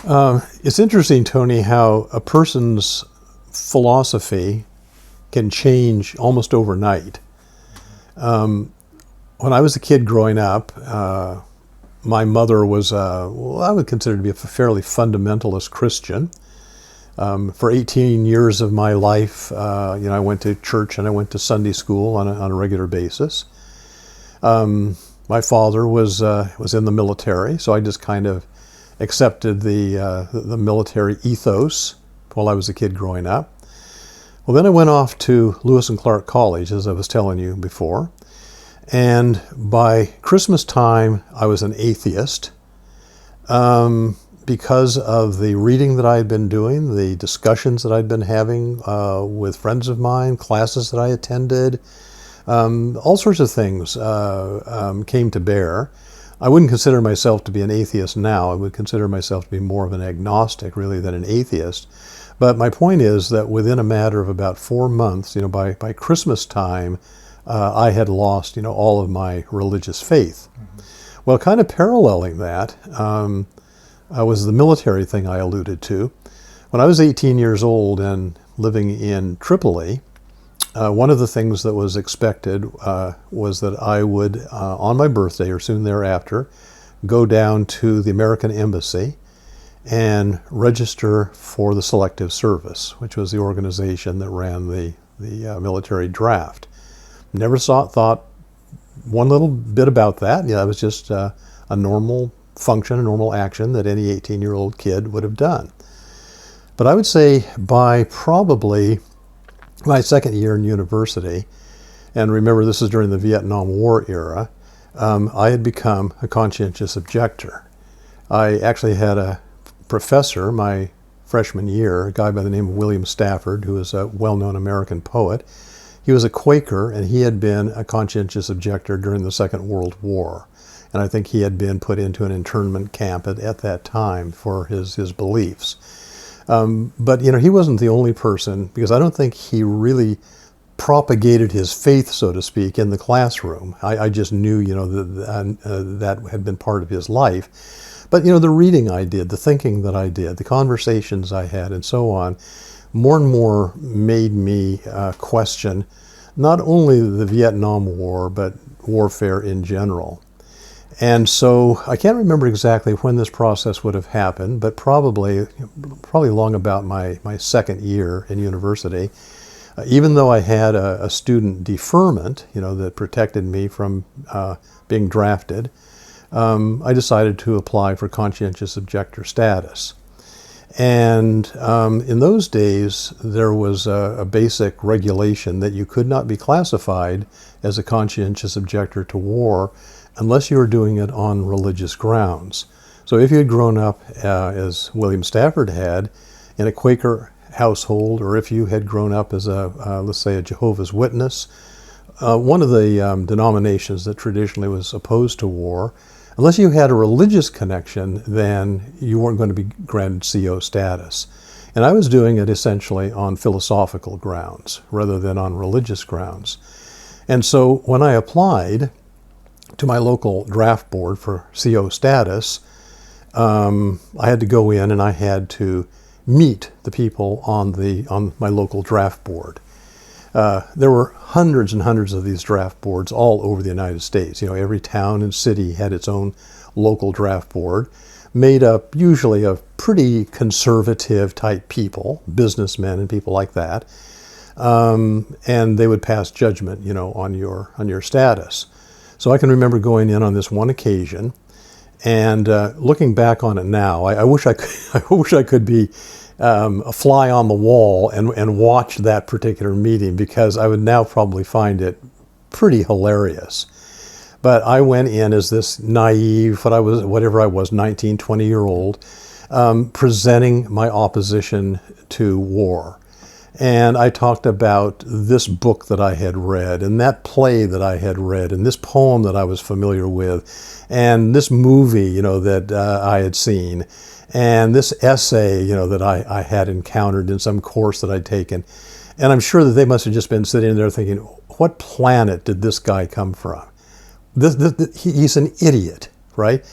It's interesting, Tony, how a person's philosophy can change almost overnight. When I was a kid growing up, my mother was, well, I would consider to be a fairly fundamentalist Christian. For 18 years of my life, I went to church and I went to Sunday school on a regular basis. My father was in the military, so I just kind of accepted the military ethos while I was a kid growing up. Well, then I went off to Lewis and Clark College, as I was telling you before. And by Christmas time, I was an atheist because of the reading that I had been doing, the discussions that I'd been having with friends of mine, classes that I attended, all sorts of things came to bear. I wouldn't consider myself to be an atheist now. I would consider myself to be more of an agnostic, really, than an atheist. But my point is that within a matter of about 4 months, by Christmas time, I had lost, all of my religious faith. Mm-hmm. Well, kind of paralleling that was the military thing I alluded to. When I was 18 years old and living in Tripoli, one of the things that was expected was that I would, on my birthday or soon thereafter, go down to the American Embassy and register for the Selective Service, which was the organization that ran the military draft. Never thought one little bit about that. It was just a normal function, a normal action that any 18-year-old kid would have done. But I would say by probably my second year in university, and remember this is during the Vietnam War era, I had become a conscientious objector. I actually had a professor my freshman year, a guy by the name of William Stafford, who is a well-known American poet. He was a Quaker, and he had been a conscientious objector during the Second World War. And I think he had been put into an internment camp at that time for his beliefs. But he wasn't the only person, because I don't think he really propagated his faith, so to speak, in the classroom. I just knew, that had been part of his life. But, the reading I did, the thinking that I did, the conversations I had, and so on, more and more made me question not only the Vietnam War, but warfare in general. And so I can't remember exactly when this process would have happened, but probably long about my second year in university. Even though I had a student deferment, that protected me from being drafted, I decided to apply for conscientious objector status. And in those days, there was a basic regulation that you could not be classified as a conscientious objector to war unless you were doing it on religious grounds. So if you had grown up, as William Stafford had, in a Quaker household, or if you had grown up as let's say, a Jehovah's Witness, one of the denominations that traditionally was opposed to war, unless you had a religious connection, then you weren't going to be granted CO status. And I was doing it essentially on philosophical grounds rather than on religious grounds. And so when I applied to my local draft board for CO status, I had to go in and I had to meet the people on my local draft board. There were hundreds and hundreds of these draft boards all over the United States. Every town and city had its own local draft board, made up usually of pretty conservative type people, businessmen and people like that. And they would pass judgment, on your status. So I can remember going in on this one occasion, and looking back on it now, I wish I could be a fly on the wall and watch that particular meeting, because I would now probably find it pretty hilarious. But I went in as this naive, whatever I was, 19, 20-year-old, presenting my opposition to war. And I talked about this book that I had read, and that play that I had read, and this poem that I was familiar with, and this movie, that I had seen, and this essay, that I had encountered in some course that I'd taken. And I'm sure that they must have just been sitting there thinking, what planet did this guy come from? He's an idiot, right?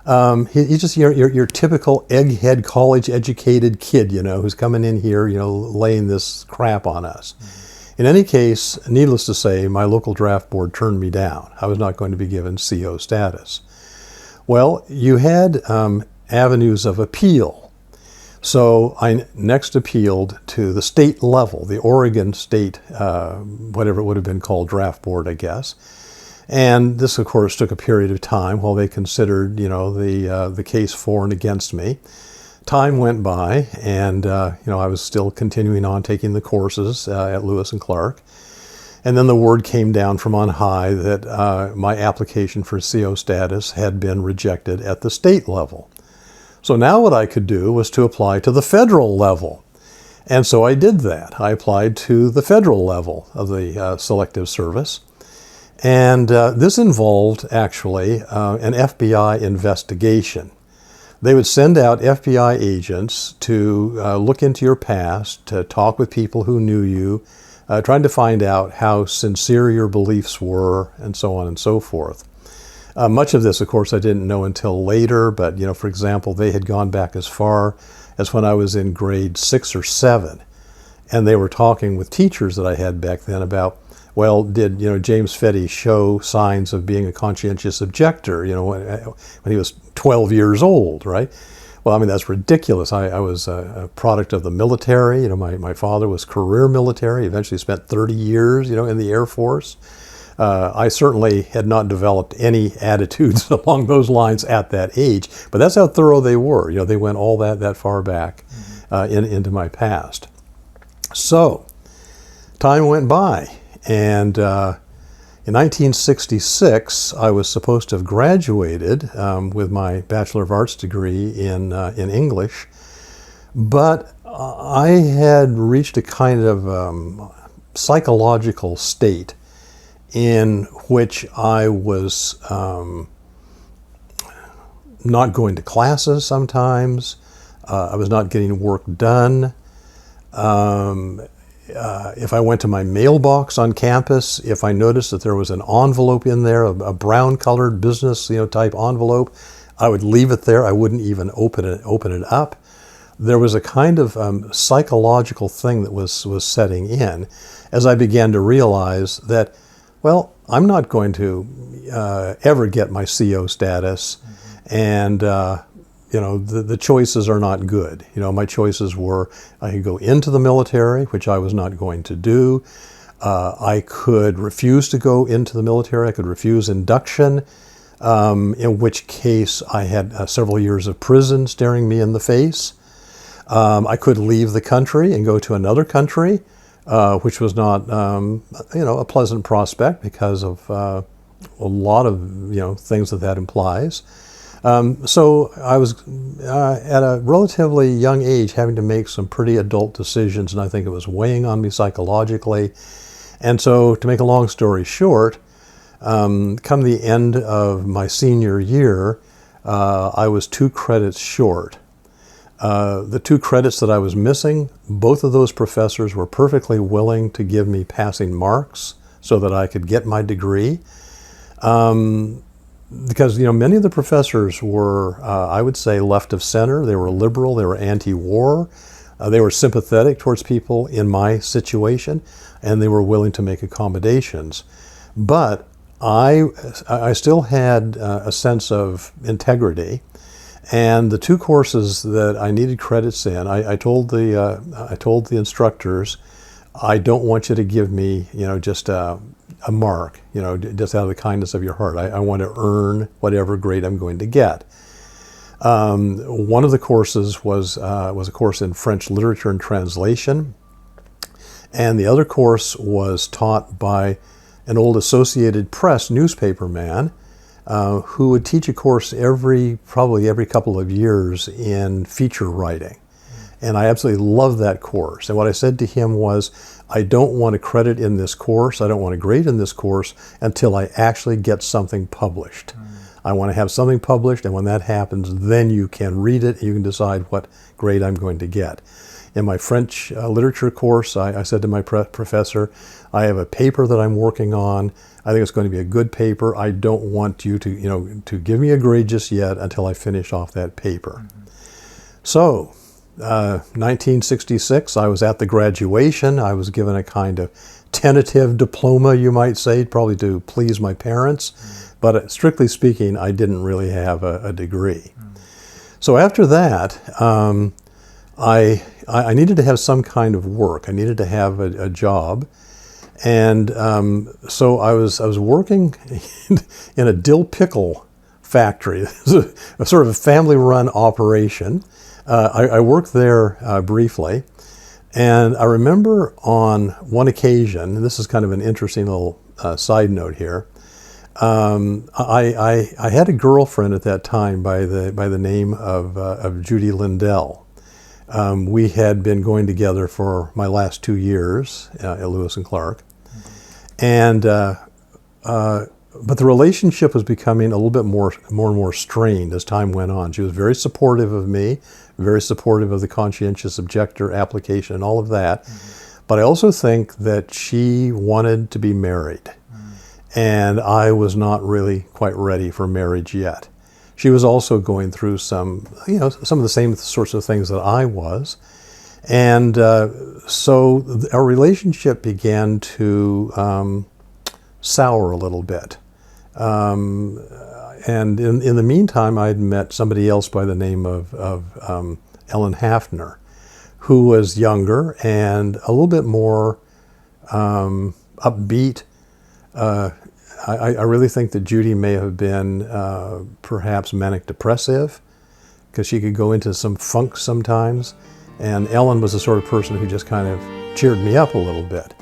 He's just your typical egghead college-educated kid, who's coming in here, laying this crap on us. In any case, needless to say, my local draft board turned me down. I was not going to be given CO status. Well, you had avenues of appeal. So I next appealed to the state level, the Oregon State, whatever it would have been called, draft board, I guess. And this, of course, took a period of time while they considered, the case for and against me. Time went by, and I was still continuing on taking the courses at Lewis and Clark. And then the word came down from on high that my application for CO status had been rejected at the state level. So now what I could do was to apply to the federal level. And so I did that. I applied to the federal level of the Selective Service. And this involved, actually, an FBI investigation. They would send out FBI agents to look into your past, to talk with people who knew you, trying to find out how sincere your beliefs were, and so on and so forth. Much of this, of course, I didn't know until later, but, for example, they had gone back as far as when I was in grade 6 or 7, and they were talking with teachers that I had back then about, well, did James Fetty show signs of being a conscientious objector, when he was 12 years old, right? Well, I mean, that's ridiculous. I was a product of the military. My father was career military, eventually spent 30 years, in the Air Force. I certainly had not developed any attitudes along those lines at that age, but that's how thorough they were. They went all that far back into my past. So, time went by. And in 1966, I was supposed to have graduated with my Bachelor of Arts degree in English, but I had reached a kind of psychological state in which I was not going to classes sometimes. I was not getting work done. If I went to my mailbox on campus, if I noticed that there was an envelope in there, a brown-colored business, type envelope, I would leave it there. I wouldn't even open it up. There was a kind of psychological thing that was setting in as I began to realize that, well, I'm not going to ever get my CO status, and the choices are not good. My choices were I could go into the military, which I was not going to do. I could refuse to go into the military. I could refuse induction, in which case I had several years of prison staring me in the face. I could leave the country and go to another country, which was not, a pleasant prospect because of a lot of, things that implies. So I was at a relatively young age having to make some pretty adult decisions, and I think it was weighing on me psychologically. And so, to make a long story short, come the end of my senior year, I was 2 credits short. The 2 credits that I was missing, both of those professors were perfectly willing to give me passing marks so that I could get my degree. Because, many of the professors were, I would say, left of center. They were liberal. They were anti-war. They were sympathetic towards people in my situation, and they were willing to make accommodations. But I still had a sense of integrity, and the 2 courses that I needed credits in, I told the instructors, I don't want you to give me, just a mark, just out of the kindness of your heart. I want to earn whatever grade I'm going to get. One of the courses was a course in French literature and translation, and the other course was taught by an old Associated Press newspaper man who would teach a course probably every couple of years in feature writing. And I absolutely loved that course. And what I said to him was, I don't want a credit in this course, I don't want a grade in this course until I actually get something published. I want to have something published, and when that happens, then you can read it and you can decide what grade I'm going to get. In my French literature course, I said to my professor, I have a paper that I'm working on. I think it's going to be a good paper. I don't want you to give me a grade just yet until I finish off that paper. So, 1966, I was at the graduation. I was given a kind of tentative diploma, you might say, probably to please my parents. But strictly speaking, I didn't really have a degree. So after that, I needed to have some kind of work. I needed to have a job. And so I was working in a dill pickle factory. It was a sort of a family-run operation. I worked there briefly. And I remember on one occasion, and this is kind of an interesting little side note here, I had a girlfriend at that time by the name of Judy Lindell. We had been going together for my last 2 years at Lewis and Clark, and but the relationship was becoming a little bit more and more strained as time went on. She was very supportive of me, very supportive of the conscientious objector application and all of that. But I also think that she wanted to be married. And I was not really quite ready for marriage yet. She was also going through some of the same sorts of things that I was. And so our relationship began to sour a little bit. And in the meantime, I'd met somebody else by the name of Ellen Hafner, who was younger and a little bit more upbeat. I really think that Judy may have been perhaps manic depressive, because she could go into some funk sometimes. And Ellen was the sort of person who just kind of cheered me up a little bit.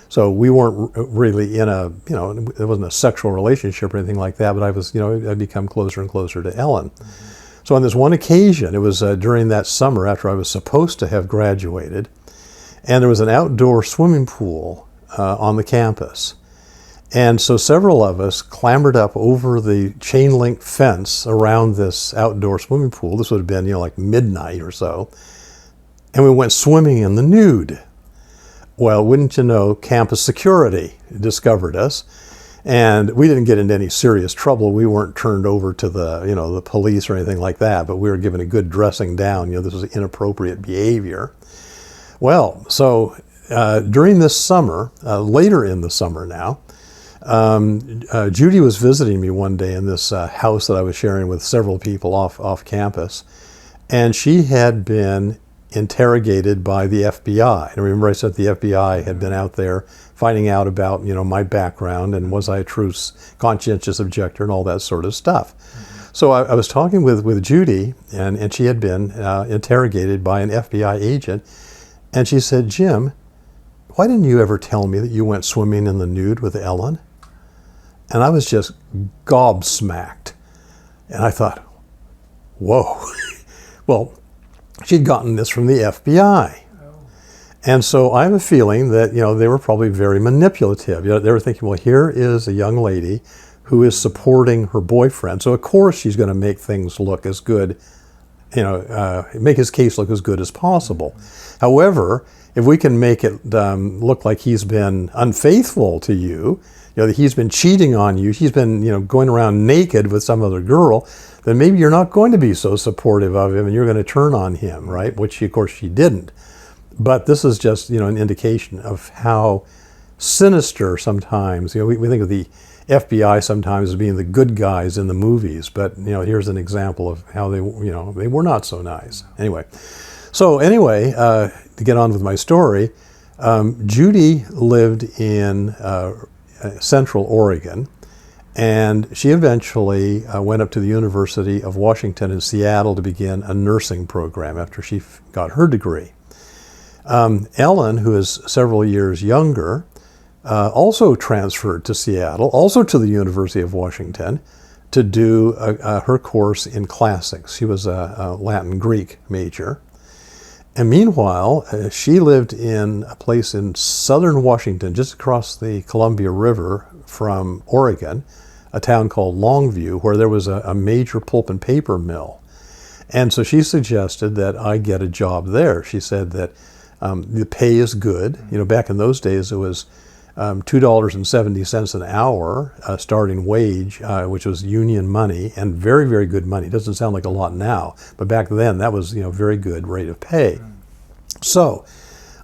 So we weren't really in it wasn't a sexual relationship or anything like that, but I'd become closer and closer to Ellen. So on this one occasion, it was during that summer after I was supposed to have graduated, and there was an outdoor swimming pool on the campus. And so several of us clambered up over the chain link fence around this outdoor swimming pool. This would have been, like midnight or so. And we went swimming in the nude. Well, wouldn't you know, campus security discovered us. And we didn't get into any serious trouble. We weren't turned over to the police or anything like that, but we were given a good dressing down. This was inappropriate behavior. Well, so during this summer, later in the summer now, Judy was visiting me one day in this house that I was sharing with several people off campus, and she had been interrogated by the FBI. And remember, I said the FBI had been out there finding out about my background and was I a true conscientious objector and all that sort of stuff. So I was talking with Judy, and she had been interrogated by an FBI agent, and she said, "Jim, why didn't you ever tell me that you went swimming in the nude with Ellen?" And I was just gobsmacked. And I thought, whoa. Well, she'd gotten this from the FBI. And so I have a feeling that, they were probably very manipulative. They were thinking, well, here is a young lady who is supporting her boyfriend. So of course she's going to make things look as good, make his case look as good as possible. However, if we can make it look like he's been unfaithful to you, that he's been cheating on you, he's been, going around naked with some other girl, then maybe you're not going to be so supportive of him and you're going to turn on him, right? Which, of course, she didn't. But this is just, an indication of how sinister sometimes, we think of the FBI sometimes as being the good guys in the movies, but, here's an example of how they were not so nice. Anyway, to get on with my story, Judy lived in Central Oregon, and she eventually went up to the University of Washington in Seattle to begin a nursing program after she got her degree. Ellen, who is several years younger, also transferred to Seattle, also to the University of Washington, to do her course in classics. She was a Latin Greek major. And meanwhile, she lived in a place in southern Washington, just across the Columbia River from Oregon, a town called Longview, where there was a major pulp and paper mill. And so she suggested that I get a job there. She said that the pay is good. You know, back in those days, it was $2.70 an hour starting wage, which was union money, and very, very good money. It doesn't sound like a lot now, but back then that was, you know, very good rate of pay. So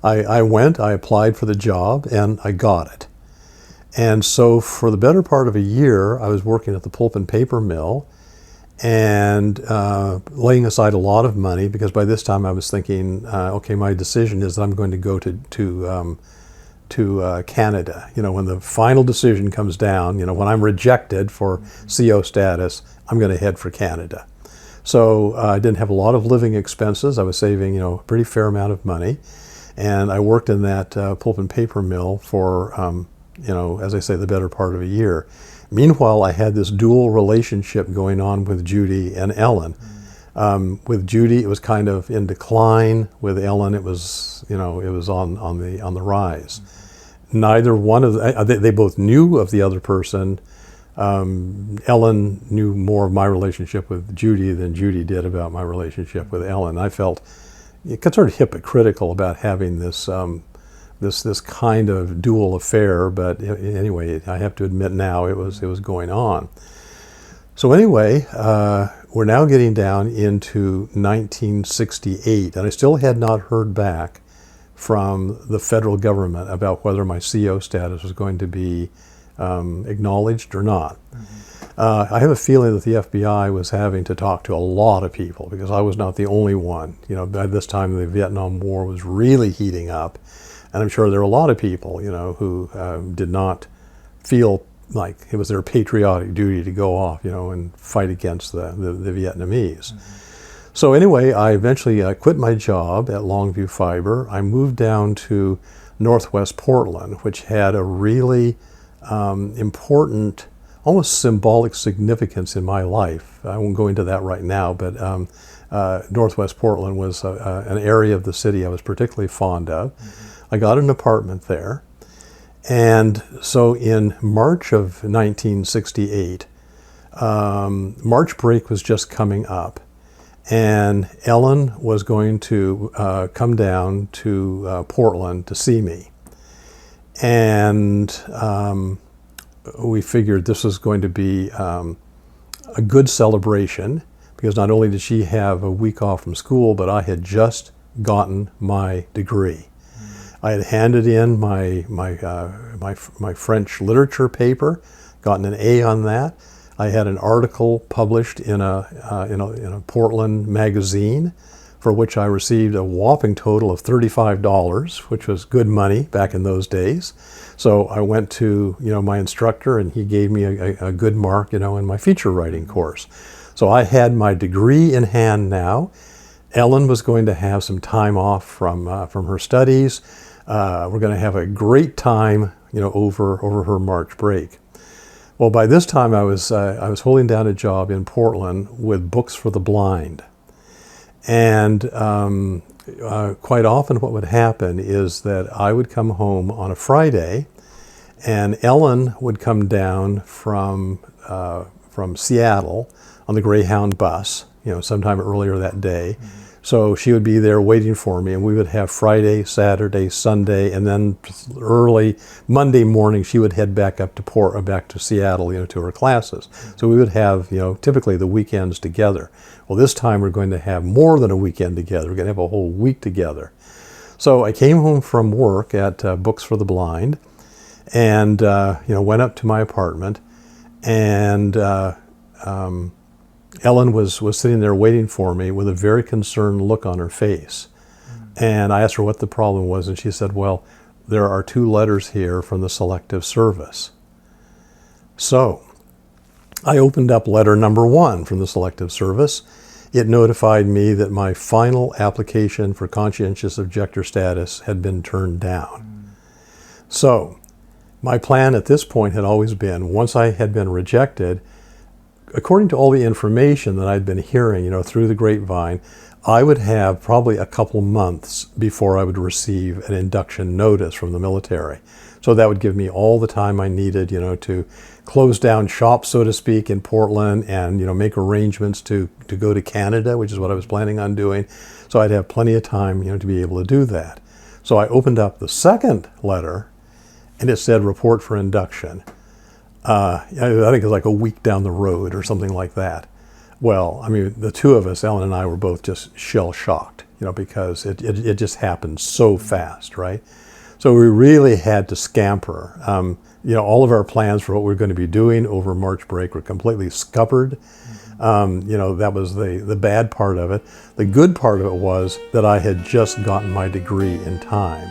I went, I applied for the job, and I got it. And so for the better part of a year, I was working at the pulp and paper mill and laying aside a lot of money, because by this time I was thinking, okay, my decision is that I'm going to go to Canada. You know, when the final decision comes down, you know, when I'm rejected for CO status, I'm going to head for Canada. So I didn't have a lot of living expenses. I was saving, you know, a pretty fair amount of money. And I worked in that pulp and paper mill for, you know, as I say, the better part of a year. Meanwhile, I had this dual relationship going on with Judy and Ellen. With Judy, it was kind of in decline. With Ellen, it was, you know, it was on the rise. Neither one of they both knew of the other person. Ellen knew more of my relationship with Judy than Judy did about my relationship with Ellen. I felt sort of hypocritical about having this this kind of dual affair, but anyway, I have to admit now it was going on. So anyway, we're now getting down into 1968, and I still had not heard back from the federal government about whether my CO status was going to be acknowledged or not. I have a feeling that the FBI was having to talk to a lot of people, because I was not the only one. You know, by this time the Vietnam War was really heating up, and I'm sure there were a lot of people, you know, who did not feel like it was their patriotic duty to go off, you know, and fight against the Vietnamese. So anyway, I eventually quit my job at Longview Fiber. I moved down to Northwest Portland, which had a really important, almost symbolic significance in my life. I won't go into that right now, but Northwest Portland was an area of the city I was particularly fond of. I got an apartment there. And so in March of 1968, March break was just coming up, and Ellen was going to come down to Portland to see me. And we figured this was going to be a good celebration, because not only did she have a week off from school, but I had just gotten my degree. I had handed in my French literature paper, gotten an A on that. I had an article published in a Portland magazine, for which I received a whopping total of $35, which was good money back in those days. So I went to, you know, my instructor, and he gave me a good mark, you know, in my feature writing course. So I had my degree in hand now. Ellen was going to have some time off from her studies. We're going to have a great time, you know, over her March break. Well, by this time I was holding down a job in Portland with Books for the Blind, and quite often what would happen is that I would come home on a Friday, and Ellen would come down from Seattle on the Greyhound bus, you know, sometime earlier that day. So she would be there waiting for me, and we would have Friday, Saturday, Sunday, and then early Monday morning she would head back up to back to Seattle, you know, to her classes. So we would have, you know, typically the weekends together. Well, this time we're going to have more than a weekend together. We're going to have a whole week together. So I came home from work at Books for the Blind, and you know, went up to my apartment, and Ellen was sitting there waiting for me with a very concerned look on her face. And I asked her what the problem was, and she said, well, there are 2 letters here from the Selective Service. So I opened up letter number 1 from the Selective Service. It notified me that my final application for conscientious objector status had been turned down. So my plan at this point had always been, once I had been rejected, according to all the information that I'd been hearing, through the grapevine, I would have probably a couple months before I would receive an induction notice from the military. So that would give me all the time I needed, to close down shop, so to speak, in Portland and, make arrangements to go to Canada, which is what I was planning on doing. So I'd have plenty of time, to be able to do that. So I opened up the second letter and it said report for induction. I think it was like a week down the road or something like that. Well, I mean, the two of us, Ellen and I, were both just shell-shocked, because it just happened so fast, right? So we really had to scamper. All of our plans for what we were going to be doing over March break were completely scuppered. That was the bad part of it. The good part of it was that I had just gotten my degree in time.